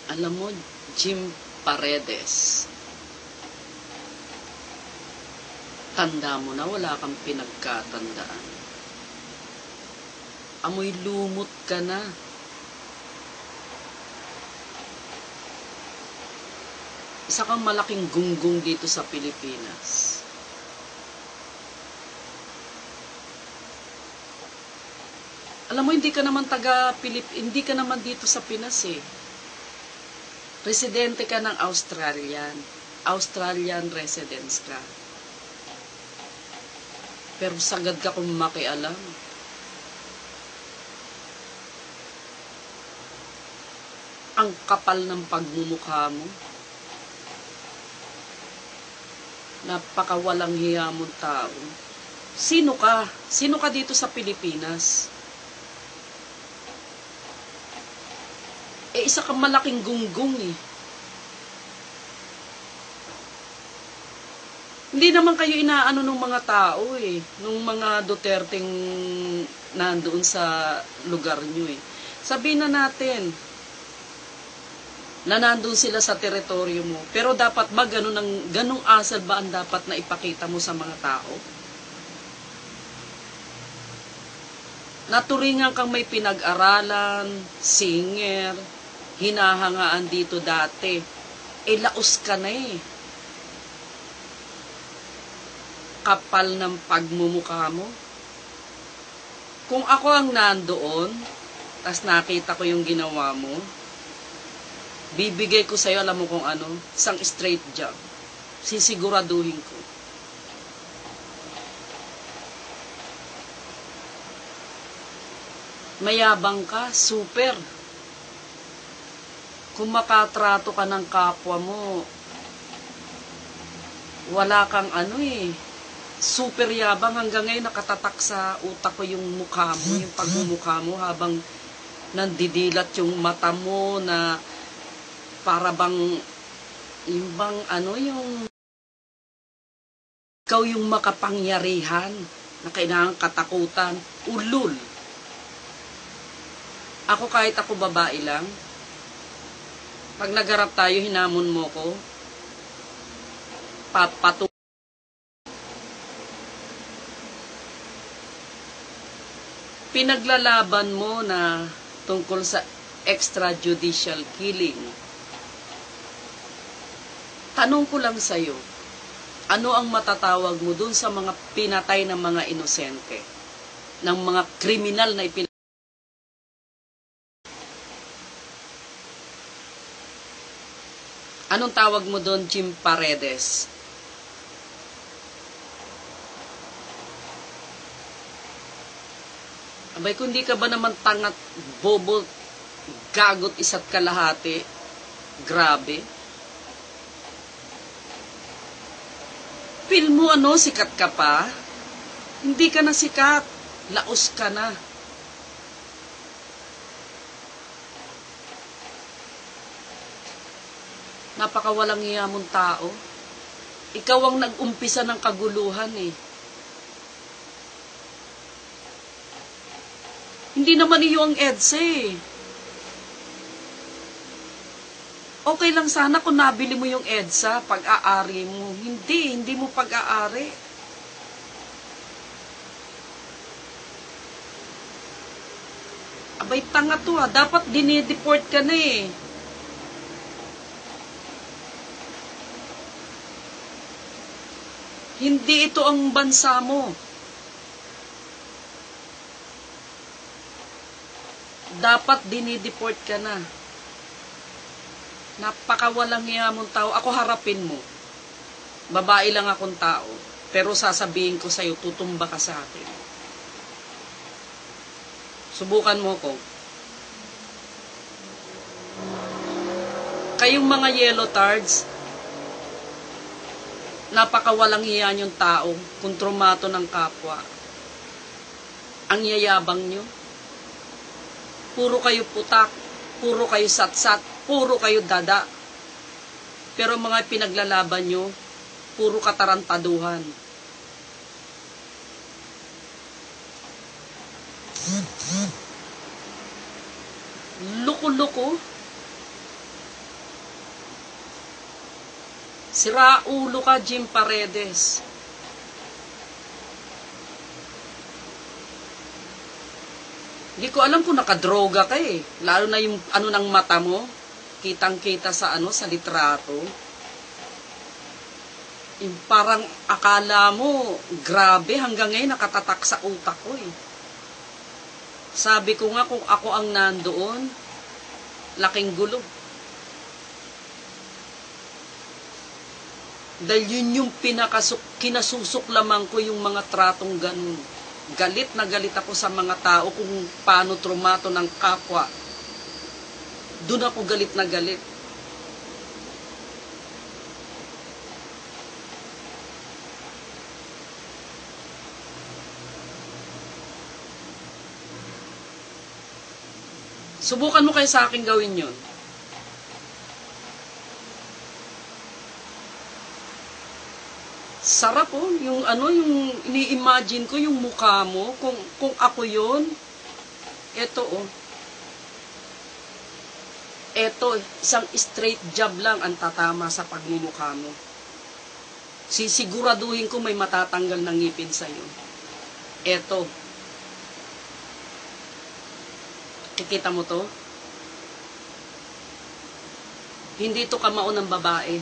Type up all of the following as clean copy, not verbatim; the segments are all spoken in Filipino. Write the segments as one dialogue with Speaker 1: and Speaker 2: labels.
Speaker 1: Alam mo, Jim Paredes, tanda mo na, wala kang pinagkatandaan. Amoy lumot ka na. Isa kang malaking gunggong dito sa Pilipinas. Alam mo, hindi ka naman hindi ka naman dito sa Pinas eh. Residente ka ng Australian residence ka. Pero sagad ka kung makialam. Ang kapal ng pagmumukha mo. Napakawalang hiya mong tao. Sino ka? Sino ka dito sa Pilipinas? Isa kang malaking gunggong eh. Hindi naman kayo inaano ng mga tao eh. Nung mga Duterteng nandoon sa lugar nyo eh. Sabihin na natin na nandoon sila sa teritoryo mo. Pero dapat ba ganong asal ba ang dapat na ipakita mo sa mga tao? Naturingan kang may pinag-aralan, singer, hinahangaan dito dati. Laos ka na eh. Kapal ng pagmumukha mo. Kung ako ang nandoon, tas nakita ko yung ginawa mo, bibigay ko sa'yo, alam mo kung ano, isang straight job. Sisiguraduhin ko. Mayabang ka, super. Kung makatrato ka ng kapwa mo, wala kang ano eh, super yabang. Hanggang ngayon nakatatak sa utak ko yung mukha mo, yung pagmumukha mo habang nandidilat yung mata mo na para bang, yung bang ano yung, ikaw yung makapangyarihan na kailangang katakutan, ulul. Ako kahit ako babae lang, pag nagharap tayo, hinamon mo ko, pinaglalaban mo na tungkol sa extrajudicial killing. Tanong ko lang sa'yo, ano ang matatawag mo dun sa mga pinatay ng mga inosente, ng mga kriminal na Anong tawag mo doon, Jim Paredes? Abay, kung di ka ba naman tangat, bobo, gagot, isa't kalahati, grabe. Feel mo ano, sikat ka pa? Hindi ka na sikat, laos ka na. Napakawalang hiya mong tao. Ikaw ang nag-umpisa ng kaguluhan eh. Hindi naman iyo ang EDSA eh. Okay lang sana kung nabili mo yung EDSA, pag-aari mo. Hindi mo pag-aari. Abay, tanga to ha. Dapat dinideport ka na eh. Hindi ito ang bansa mo. Dapat dinideport ka na. Napakawalang hiya mong tao. Ako harapin mo. Babae lang akong tao. Pero sasabihin ko sa'yo, tutumba ka sa akin. Subukan mo ko. Kayong mga yellow tards, napakawalang hiya yung tao, kontromato ng kapwa. Ang yayabang nyo. Puro kayo putak, puro kayo satsat, puro kayo dada. Pero mga pinaglalaban nyo, puro katarantaduhan. Loko-loko. Sira ulo ka, Jim Paredes. Hindi ko alam kung nakadroga ka eh. Lalo na yung ano ng mata mo. Kitang-kita sa ano, sa litrato. Yung parang akala mo, grabe, hanggang ngayon nakatatak sa utak ko eh. Sabi ko nga kung ako ang nandoon, laking gulo. Dahil yun yung kinasusuklaman ko yung mga tratong ganun. Galit na galit ako sa mga tao kung paano trumato ng kapwa. Doon ako galit na galit. Subukan mo kayo sa akin gawin yun. Sarap oh, yung ano, yung ini-imagine ko yung mukha mo, kung ako yun, eto oh. Eto, isang straight jab lang ang tatama sa pagmumukha mo. Sisiguraduhin ko may matatanggal ng ngipin sa'yo. Eto. Kikita mo to? Hindi to kamao ng babae.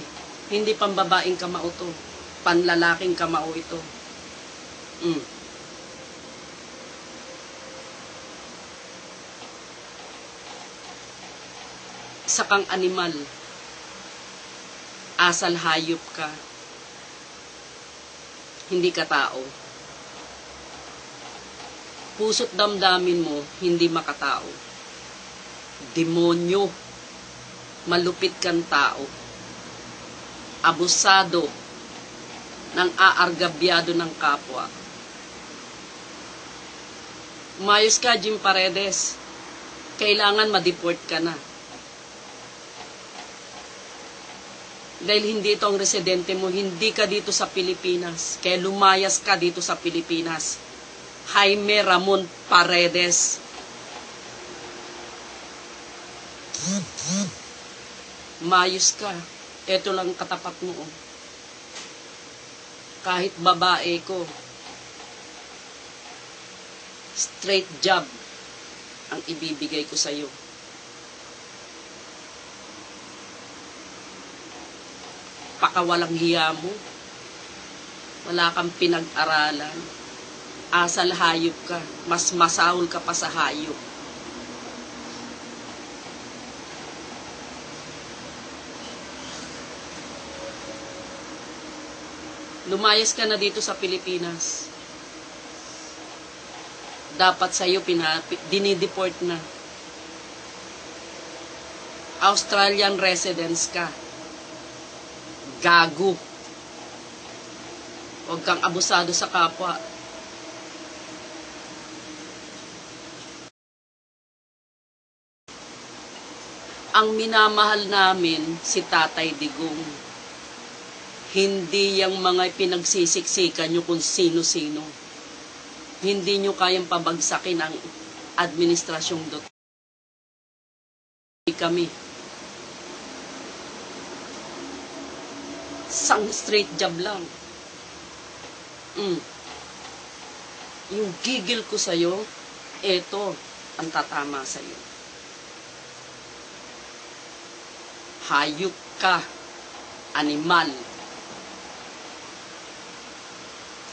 Speaker 1: Hindi pambabaeng kamao to. Panlalaking kamao ito. Isa kang animal. Asal hayop ka. Hindi ka tao. Puso't damdamin mo, hindi makatao. Demonyo. Malupit kang tao. Abusado ng aargabyado ng kapwa. Umayos ka, Jim Paredes. Kailangan ma-deport ka na. Dahil hindi ito ang residente mo, hindi ka dito sa Pilipinas. Kaya lumayas ka dito sa Pilipinas. Jaime Ramon Paredes. Mayos ka. Ito lang katapat mo. Oh. Kahit babae ko, straight jab ang ibibigay ko sa iyo. Pakawalang hiya mo. Wala kang pinag-aralan. Asal hayop ka. Mas masahol ka pa sa hayop. Lumayas ka na dito sa Pilipinas. Dapat sa'yo dinideport na. Australian residence ka. Gago. Huwag kang abusado sa kapwa. Ang minamahal namin si Tatay Digong. Hindi yung mga pinagsisiksikan nyo kung sino-sino. Hindi nyo kayang pabagsakin ang administrasyong Duterte. Kami. Sang straight jab lang. Yung gigil ko sa'yo, eto ang tatama sa'yo. Hayop ka. Animal.